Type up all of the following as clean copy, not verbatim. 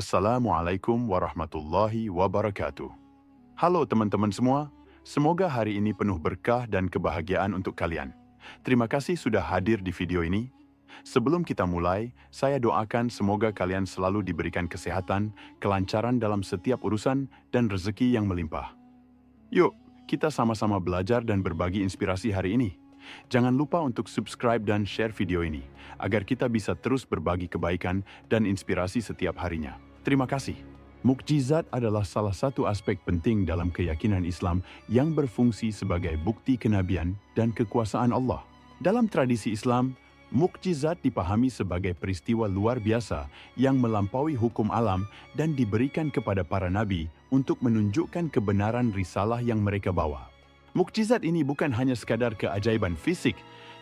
Assalamualaikum warahmatullahi wabarakatuh. Halo teman-teman semua, semoga hari ini penuh berkah dan kebahagiaan untuk kalian. Terima kasih sudah hadir di video ini. Sebelum kita mulai, saya doakan semoga kalian selalu diberikan kesehatan, kelancaran dalam setiap urusan, dan rezeki yang melimpah. Yuk, kita sama-sama belajar dan berbagi inspirasi hari ini. Jangan lupa untuk subscribe dan share video ini, agar kita bisa terus berbagi kebaikan dan inspirasi setiap harinya. Terima kasih. Mukjizat adalah salah satu aspek penting dalam keyakinan Islam yang berfungsi sebagai bukti kenabian dan kekuasaan Allah. Dalam tradisi Islam, mukjizat dipahami sebagai peristiwa luar biasa yang melampaui hukum alam dan diberikan kepada para nabi untuk menunjukkan kebenaran risalah yang mereka bawa. Mukjizat ini bukan hanya sekadar keajaiban fisik,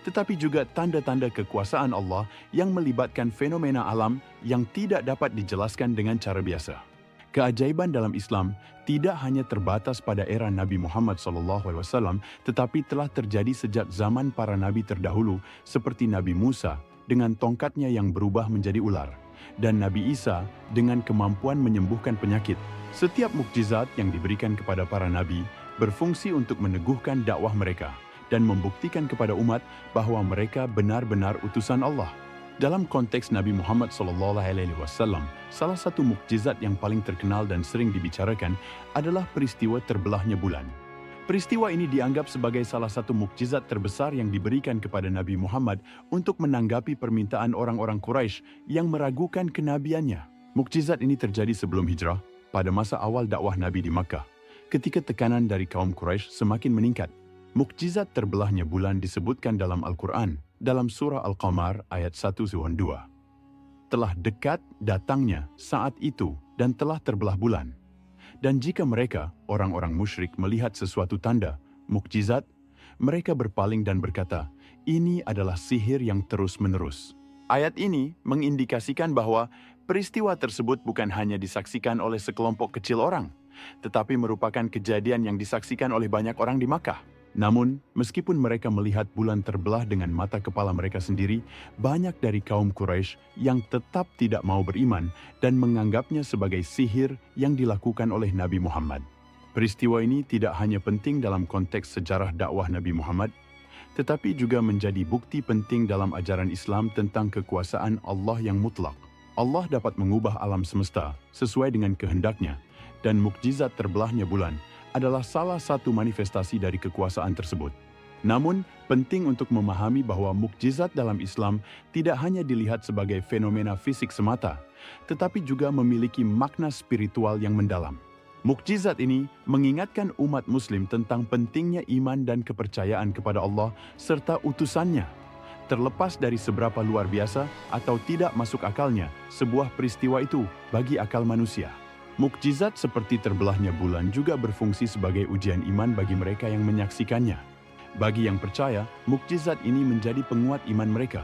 tetapi juga tanda-tanda kekuasaan Allah yang melibatkan fenomena alam yang tidak dapat dijelaskan dengan cara biasa. Keajaiban dalam Islam tidak hanya terbatas pada era Nabi Muhammad SAW, tetapi telah terjadi sejak zaman para nabi terdahulu seperti Nabi Musa dengan tongkatnya yang berubah menjadi ular, dan Nabi Isa dengan kemampuan menyembuhkan penyakit. Setiap mukjizat yang diberikan kepada para nabi berfungsi untuk meneguhkan dakwah mereka dan membuktikan kepada umat bahwa mereka benar-benar utusan Allah. Dalam konteks Nabi Muhammad SAW, salah satu mukjizat yang paling terkenal dan sering dibicarakan adalah peristiwa terbelahnya bulan. Peristiwa ini dianggap sebagai salah satu mukjizat terbesar yang diberikan kepada Nabi Muhammad untuk menanggapi permintaan orang-orang Quraisy yang meragukan kenabiannya. Mukjizat ini terjadi sebelum hijrah, pada masa awal dakwah Nabi di Makkah, ketika tekanan dari kaum Quraisy semakin meningkat. Mukjizat terbelahnya bulan disebutkan dalam Al-Quran, dalam surah Al-Qamar ayat 1-2. Telah dekat datangnya saat itu dan telah terbelah bulan. Dan jika mereka, orang-orang musyrik, melihat sesuatu tanda, mukjizat, mereka berpaling dan berkata, ini adalah sihir yang terus-menerus. Ayat ini mengindikasikan bahwa peristiwa tersebut bukan hanya disaksikan oleh sekelompok kecil orang, tetapi merupakan kejadian yang disaksikan oleh banyak orang di Makkah. Namun, meskipun mereka melihat bulan terbelah dengan mata kepala mereka sendiri, banyak dari kaum Quraisy yang tetap tidak mau beriman dan menganggapnya sebagai sihir yang dilakukan oleh Nabi Muhammad. Peristiwa ini tidak hanya penting dalam konteks sejarah dakwah Nabi Muhammad, tetapi juga menjadi bukti penting dalam ajaran Islam tentang kekuasaan Allah yang mutlak. Allah dapat mengubah alam semesta sesuai dengan kehendaknya, dan mukjizat terbelahnya bulan adalah salah satu manifestasi dari kekuasaan tersebut. Namun, penting untuk memahami bahwa mukjizat dalam Islam tidak hanya dilihat sebagai fenomena fisik semata, tetapi juga memiliki makna spiritual yang mendalam. Mukjizat ini mengingatkan umat Muslim tentang pentingnya iman dan kepercayaan kepada Allah serta utusannya. Terlepas dari seberapa luar biasa atau tidak masuk akalnya sebuah peristiwa itu bagi akal manusia. Mukjizat seperti terbelahnya bulan juga berfungsi sebagai ujian iman bagi mereka yang menyaksikannya. Bagi yang percaya, mukjizat ini menjadi penguat iman mereka.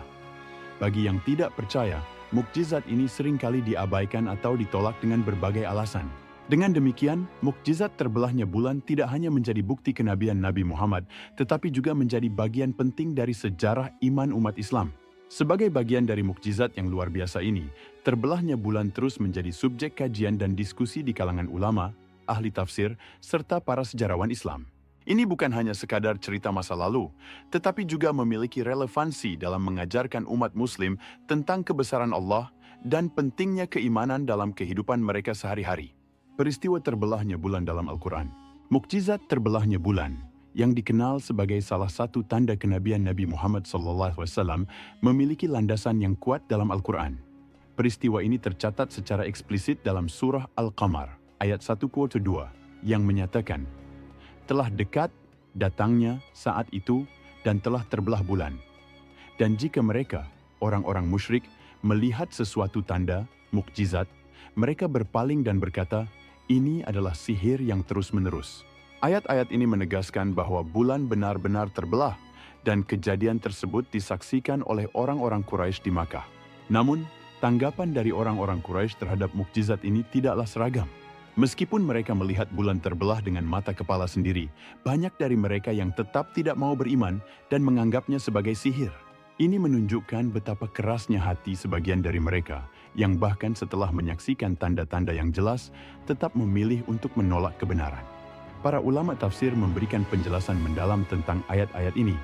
Bagi yang tidak percaya, mukjizat ini seringkali diabaikan atau ditolak dengan berbagai alasan. Dengan demikian, mukjizat terbelahnya bulan tidak hanya menjadi bukti kenabian Nabi Muhammad, tetapi juga menjadi bagian penting dari sejarah iman umat Islam. Sebagai bagian dari mukjizat yang luar biasa ini, terbelahnya bulan terus menjadi subjek kajian dan diskusi di kalangan ulama, ahli tafsir, serta para sejarawan Islam. Ini bukan hanya sekadar cerita masa lalu, tetapi juga memiliki relevansi dalam mengajarkan umat Muslim tentang kebesaran Allah dan pentingnya keimanan dalam kehidupan mereka sehari-hari. Peristiwa terbelahnya bulan dalam Al-Quran. Mukjizat terbelahnya bulan, yang dikenal sebagai salah satu tanda kenabian Nabi Muhammad SAW, memiliki landasan yang kuat dalam Al-Quran. Peristiwa ini tercatat secara eksplisit dalam surah Al-Qamar, ayat 1-2, yang menyatakan, telah dekat datangnya saat itu dan telah terbelah bulan. Dan jika mereka, orang-orang musyrik, melihat sesuatu tanda, mukjizat, mereka berpaling dan berkata, ini adalah sihir yang terus-menerus. Ayat-ayat ini menegaskan bahwa bulan benar-benar terbelah dan kejadian tersebut disaksikan oleh orang-orang Quraisy di Makkah. Namun, tanggapan dari orang-orang Quraisy terhadap mukjizat ini tidaklah seragam. Meskipun mereka melihat bulan terbelah dengan mata kepala sendiri, banyak dari mereka yang tetap tidak mau beriman dan menganggapnya sebagai sihir. Ini menunjukkan betapa kerasnya hati sebagian dari mereka yang bahkan setelah menyaksikan tanda-tanda yang jelas, tetap memilih untuk menolak kebenaran. Para ulama tafsir memberikan penjelasan mendalam tentang ayat-ayat ini,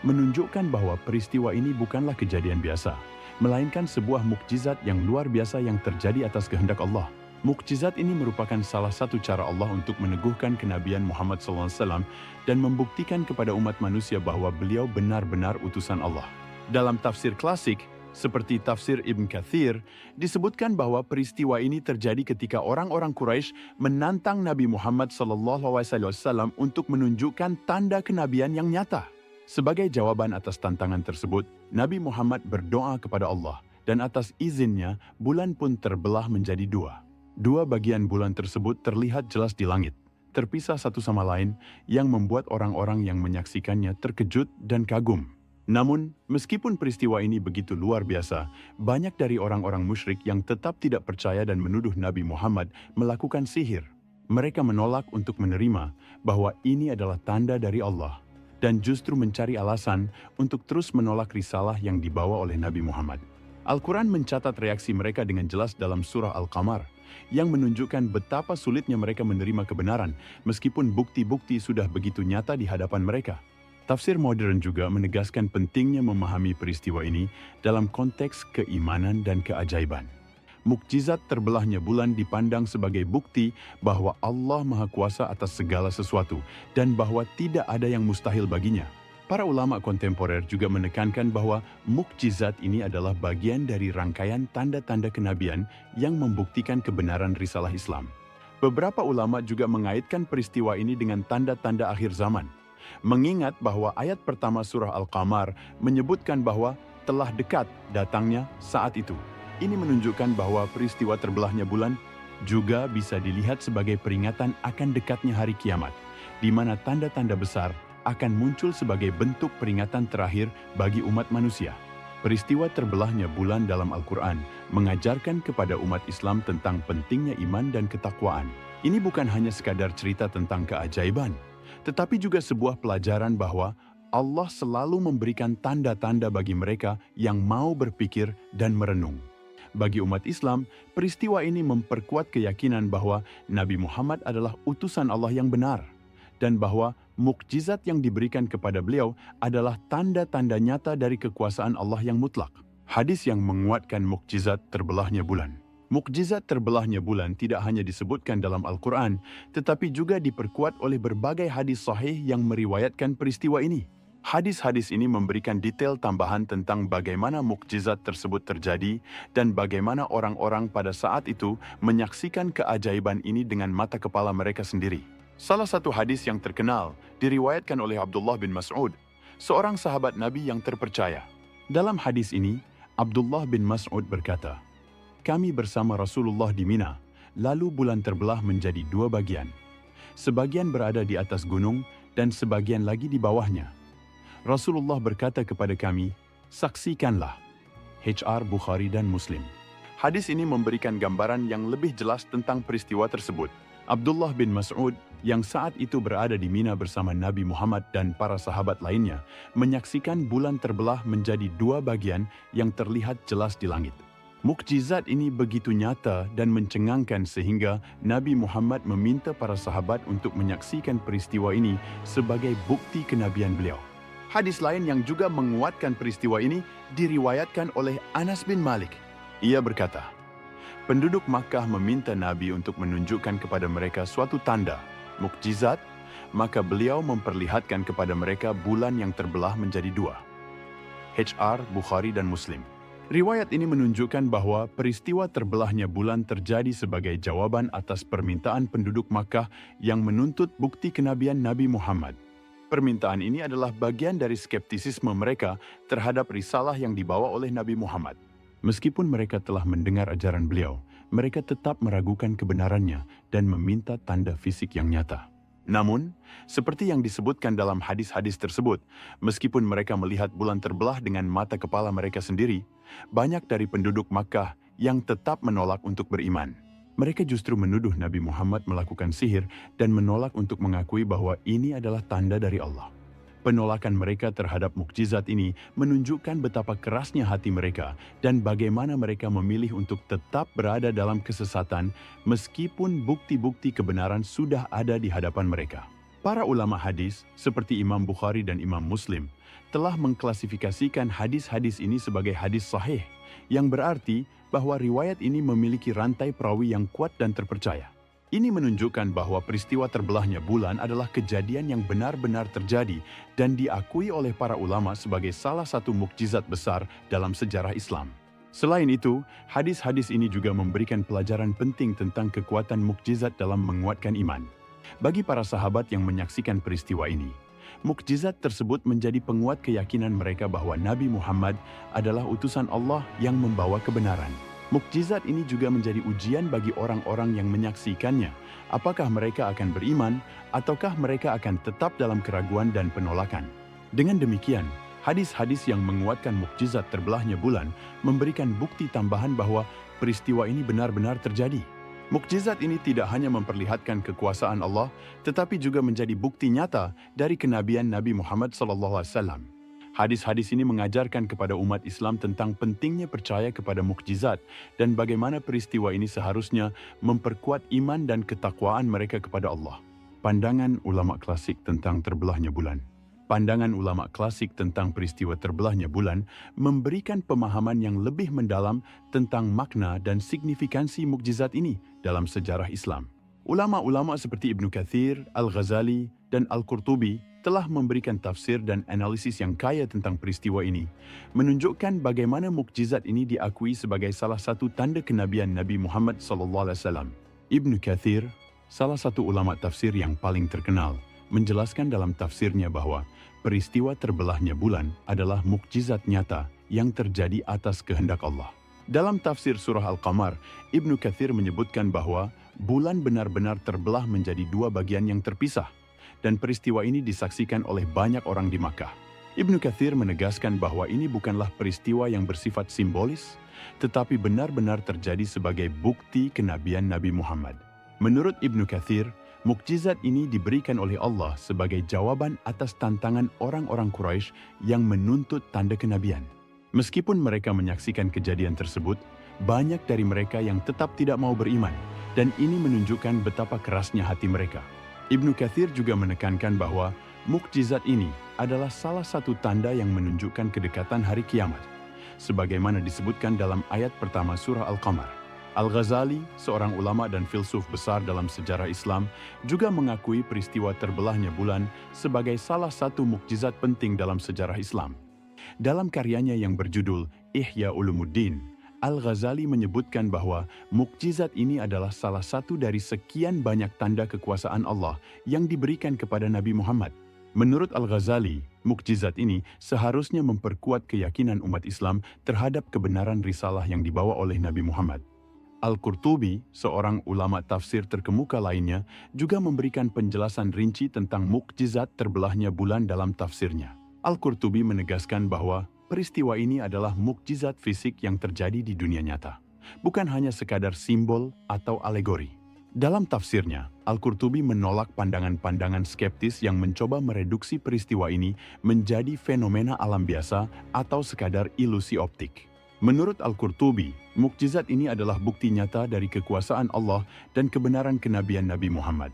menunjukkan bahwa peristiwa ini bukanlah kejadian biasa, melainkan sebuah mukjizat yang luar biasa yang terjadi atas kehendak Allah. Mukjizat ini merupakan salah satu cara Allah untuk meneguhkan kenabian Muhammad SAW dan membuktikan kepada umat manusia bahwa beliau benar-benar utusan Allah. Dalam tafsir klasik, seperti tafsir Ibn Katsir, disebutkan bahwa peristiwa ini terjadi ketika orang-orang Quraisy menantang Nabi Muhammad SAW untuk menunjukkan tanda kenabian yang nyata. Sebagai jawaban atas tantangan tersebut, Nabi Muhammad berdoa kepada Allah, dan atas izinnya, bulan pun terbelah menjadi dua. Dua bagian bulan tersebut terlihat jelas di langit, terpisah satu sama lain, yang membuat orang-orang yang menyaksikannya terkejut dan kagum. Namun, meskipun peristiwa ini begitu luar biasa, banyak dari orang-orang musyrik yang tetap tidak percaya dan menuduh Nabi Muhammad melakukan sihir. Mereka menolak untuk menerima bahwa ini adalah tanda dari Allah, dan justru mencari alasan untuk terus menolak risalah yang dibawa oleh Nabi Muhammad. Al-Quran mencatat reaksi mereka dengan jelas dalam surah Al-Qamar, yang menunjukkan betapa sulitnya mereka menerima kebenaran, meskipun bukti-bukti sudah begitu nyata di hadapan mereka. Tafsir modern juga menegaskan pentingnya memahami peristiwa ini dalam konteks keimanan dan keajaiban. Mukjizat terbelahnya bulan dipandang sebagai bukti bahwa Allah Maha Kuasa atas segala sesuatu dan bahwa tidak ada yang mustahil baginya. Para ulama kontemporer juga menekankan bahwa mukjizat ini adalah bagian dari rangkaian tanda-tanda kenabian yang membuktikan kebenaran risalah Islam. Beberapa ulama juga mengaitkan peristiwa ini dengan tanda-tanda akhir zaman, mengingat bahwa ayat pertama surah Al-Qamar menyebutkan bahwa telah dekat datangnya saat itu. Ini menunjukkan bahwa peristiwa terbelahnya bulan juga bisa dilihat sebagai peringatan akan dekatnya hari kiamat, di mana tanda-tanda besar akan muncul sebagai bentuk peringatan terakhir bagi umat manusia. Peristiwa terbelahnya bulan dalam Al-Quran mengajarkan kepada umat Islam tentang pentingnya iman dan ketakwaan. Ini bukan hanya sekadar cerita tentang keajaiban, tetapi juga sebuah pelajaran bahwa Allah selalu memberikan tanda-tanda bagi mereka yang mau berpikir dan merenung. Bagi umat Islam, peristiwa ini memperkuat keyakinan bahwa Nabi Muhammad adalah utusan Allah yang benar, dan bahwa mukjizat yang diberikan kepada beliau adalah tanda-tanda nyata dari kekuasaan Allah yang mutlak. Hadis yang menguatkan mukjizat terbelahnya bulan. Mukjizat terbelahnya bulan tidak hanya disebutkan dalam Al-Quran, tetapi juga diperkuat oleh berbagai hadis sahih yang meriwayatkan peristiwa ini. Hadis-hadis ini memberikan detail tambahan tentang bagaimana mukjizat tersebut terjadi dan bagaimana orang-orang pada saat itu menyaksikan keajaiban ini dengan mata kepala mereka sendiri. Salah satu hadis yang terkenal diriwayatkan oleh Abdullah bin Mas'ud, seorang sahabat Nabi yang terpercaya. Dalam hadis ini, Abdullah bin Mas'ud berkata, "Kami bersama Rasulullah di Mina, lalu bulan terbelah menjadi dua bagian. Sebagian berada di atas gunung dan sebagian lagi di bawahnya. Rasulullah berkata kepada kami, 'Saksikanlah.'" HR Bukhari dan Muslim. Hadis ini memberikan gambaran yang lebih jelas tentang peristiwa tersebut. Abdullah bin Mas'ud yang saat itu berada di Mina bersama Nabi Muhammad dan para sahabat lainnya menyaksikan bulan terbelah menjadi dua bagian yang terlihat jelas di langit. Mukjizat ini begitu nyata dan mencengangkan sehingga Nabi Muhammad meminta para sahabat untuk menyaksikan peristiwa ini sebagai bukti kenabian beliau. Hadis lain yang juga menguatkan peristiwa ini diriwayatkan oleh Anas bin Malik. Ia berkata, penduduk Makkah meminta Nabi untuk menunjukkan kepada mereka suatu tanda, mukjizat, maka beliau memperlihatkan kepada mereka bulan yang terbelah menjadi dua. HR Bukhari dan Muslim. Riwayat ini menunjukkan bahwa peristiwa terbelahnya bulan terjadi sebagai jawaban atas permintaan penduduk Makkah yang menuntut bukti kenabian Nabi Muhammad. Permintaan ini adalah bagian dari skeptisisme mereka terhadap risalah yang dibawa oleh Nabi Muhammad. Meskipun mereka telah mendengar ajaran beliau, mereka tetap meragukan kebenarannya dan meminta tanda fisik yang nyata. Namun, seperti yang disebutkan dalam hadis-hadis tersebut, meskipun mereka melihat bulan terbelah dengan mata kepala mereka sendiri, banyak dari penduduk Makkah yang tetap menolak untuk beriman. Mereka justru menuduh Nabi Muhammad melakukan sihir dan menolak untuk mengakui bahwa ini adalah tanda dari Allah. Penolakan mereka terhadap mukjizat ini menunjukkan betapa kerasnya hati mereka dan bagaimana mereka memilih untuk tetap berada dalam kesesatan meskipun bukti-bukti kebenaran sudah ada di hadapan mereka. Para ulama hadis seperti Imam Bukhari dan Imam Muslim telah mengklasifikasikan hadis-hadis ini sebagai hadis sahih, yang berarti bahwa riwayat ini memiliki rantai perawi yang kuat dan terpercaya. Ini menunjukkan bahwa peristiwa terbelahnya bulan adalah kejadian yang benar-benar terjadi dan diakui oleh para ulama sebagai salah satu mukjizat besar dalam sejarah Islam. Selain itu, hadis-hadis ini juga memberikan pelajaran penting tentang kekuatan mukjizat dalam menguatkan iman. Bagi para sahabat yang menyaksikan peristiwa ini, mukjizat tersebut menjadi penguat keyakinan mereka bahwa Nabi Muhammad adalah utusan Allah yang membawa kebenaran. Mukjizat ini juga menjadi ujian bagi orang-orang yang menyaksikannya. Apakah mereka akan beriman, ataukah mereka akan tetap dalam keraguan dan penolakan? Dengan demikian, hadis-hadis yang menguatkan mukjizat terbelahnya bulan memberikan bukti tambahan bahwa peristiwa ini benar-benar terjadi. Mukjizat ini tidak hanya memperlihatkan kekuasaan Allah, tetapi juga menjadi bukti nyata dari kenabian Nabi Muhammad SAW. Hadis-hadis ini mengajarkan kepada umat Islam tentang pentingnya percaya kepada mukjizat dan bagaimana peristiwa ini seharusnya memperkuat iman dan ketakwaan mereka kepada Allah. Pandangan ulama klasik tentang terbelahnya bulan. Pandangan ulama klasik tentang peristiwa terbelahnya bulan memberikan pemahaman yang lebih mendalam tentang makna dan signifikansi mukjizat ini dalam sejarah Islam. Ulama-ulama seperti Ibnu Katsir, Al-Ghazali, dan Al-Qurtubi telah memberikan tafsir dan analisis yang kaya tentang peristiwa ini, menunjukkan bagaimana mukjizat ini diakui sebagai salah satu tanda kenabian Nabi Muhammad SAW. Ibnu Katsir, salah satu ulama tafsir yang paling terkenal, menjelaskan dalam tafsirnya bahwa peristiwa terbelahnya bulan adalah mukjizat nyata yang terjadi atas kehendak Allah. Dalam tafsir surah Al-Qamar, Ibnu Katsir menyebutkan bahwa bulan benar-benar terbelah menjadi dua bagian yang terpisah, dan peristiwa ini disaksikan oleh banyak orang di Makkah. Ibnu Katsir menegaskan bahwa ini bukanlah peristiwa yang bersifat simbolis, tetapi benar-benar terjadi sebagai bukti kenabian Nabi Muhammad. Menurut Ibnu Katsir, mukjizat ini diberikan oleh Allah sebagai jawaban atas tantangan orang-orang Quraisy yang menuntut tanda kenabian. Meskipun mereka menyaksikan kejadian tersebut, banyak dari mereka yang tetap tidak mau beriman, dan ini menunjukkan betapa kerasnya hati mereka. Ibnu Katsir juga menekankan bahwa mukjizat ini adalah salah satu tanda yang menunjukkan kedekatan hari kiamat, sebagaimana disebutkan dalam ayat pertama surah Al-Qamar. Al-Ghazali, seorang ulama dan filsuf besar dalam sejarah Islam, juga mengakui peristiwa terbelahnya bulan sebagai salah satu mukjizat penting dalam sejarah Islam. Dalam karyanya yang berjudul Ihya Ulumuddin, Al-Ghazali menyebutkan bahwa mukjizat ini adalah salah satu dari sekian banyak tanda kekuasaan Allah yang diberikan kepada Nabi Muhammad. Menurut Al-Ghazali, mukjizat ini seharusnya memperkuat keyakinan umat Islam terhadap kebenaran risalah yang dibawa oleh Nabi Muhammad. Al-Qurtubi, seorang ulama tafsir terkemuka lainnya, juga memberikan penjelasan rinci tentang mukjizat terbelahnya bulan dalam tafsirnya. Al-Qurtubi menegaskan bahwa peristiwa ini adalah mukjizat fisik yang terjadi di dunia nyata, bukan hanya sekadar simbol atau alegori. Dalam tafsirnya, Al-Qurtubi menolak pandangan-pandangan skeptis yang mencoba mereduksi peristiwa ini menjadi fenomena alam biasa atau sekadar ilusi optik. Menurut Al-Qurtubi, mukjizat ini adalah bukti nyata dari kekuasaan Allah dan kebenaran kenabian Nabi Muhammad.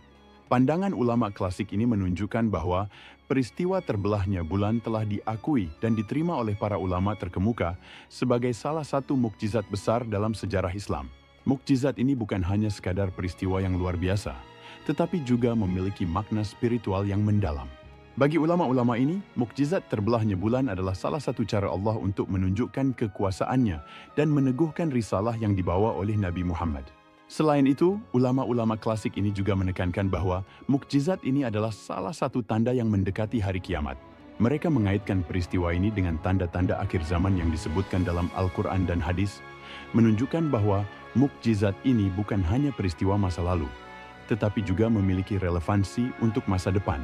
Pandangan ulama klasik ini menunjukkan bahwa peristiwa terbelahnya bulan telah diakui dan diterima oleh para ulama terkemuka sebagai salah satu mukjizat besar dalam sejarah Islam. Mukjizat ini bukan hanya sekadar peristiwa yang luar biasa, tetapi juga memiliki makna spiritual yang mendalam. Bagi ulama-ulama ini, mukjizat terbelahnya bulan adalah salah satu cara Allah untuk menunjukkan kekuasaannya dan meneguhkan risalah yang dibawa oleh Nabi Muhammad. Selain itu, ulama-ulama klasik ini juga menekankan bahwa mukjizat ini adalah salah satu tanda yang mendekati hari kiamat. Mereka mengaitkan peristiwa ini dengan tanda-tanda akhir zaman yang disebutkan dalam Al-Quran dan hadis, menunjukkan bahwa mukjizat ini bukan hanya peristiwa masa lalu, tetapi juga memiliki relevansi untuk masa depan.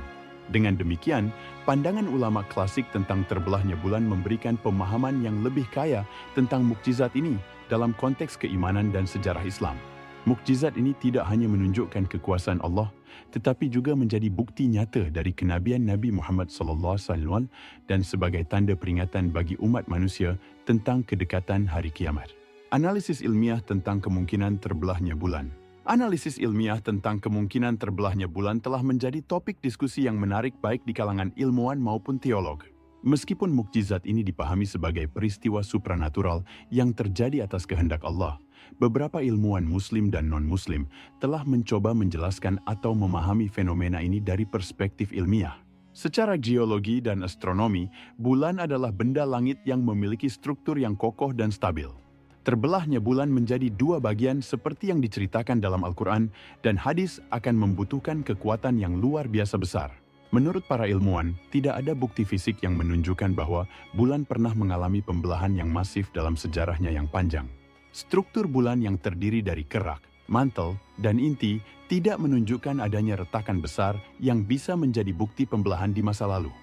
Dengan demikian, pandangan ulama klasik tentang terbelahnya bulan memberikan pemahaman yang lebih kaya tentang mukjizat ini dalam konteks keimanan dan sejarah Islam. Mukjizat ini tidak hanya menunjukkan kekuasaan Allah, tetapi juga menjadi bukti nyata dari kenabian Nabi Muhammad SAW dan sebagai tanda peringatan bagi umat manusia tentang kedekatan hari kiamat. Analisis ilmiah tentang kemungkinan terbelahnya bulan. Analisis ilmiah tentang kemungkinan terbelahnya bulan telah menjadi topik diskusi yang menarik baik di kalangan ilmuwan maupun teolog. Meskipun mukjizat ini dipahami sebagai peristiwa supranatural yang terjadi atas kehendak Allah, beberapa ilmuwan muslim dan non-muslim telah mencoba menjelaskan atau memahami fenomena ini dari perspektif ilmiah. Secara geologi dan astronomi, bulan adalah benda langit yang memiliki struktur yang kokoh dan stabil. Terbelahnya bulan menjadi dua bagian seperti yang diceritakan dalam Al-Quran dan hadis akan membutuhkan kekuatan yang luar biasa besar. Menurut para ilmuwan, tidak ada bukti fisik yang menunjukkan bahwa bulan pernah mengalami pembelahan yang masif dalam sejarahnya yang panjang. Struktur bulan yang terdiri dari kerak, mantel, dan inti tidak menunjukkan adanya retakan besar yang bisa menjadi bukti pembelahan di masa lalu.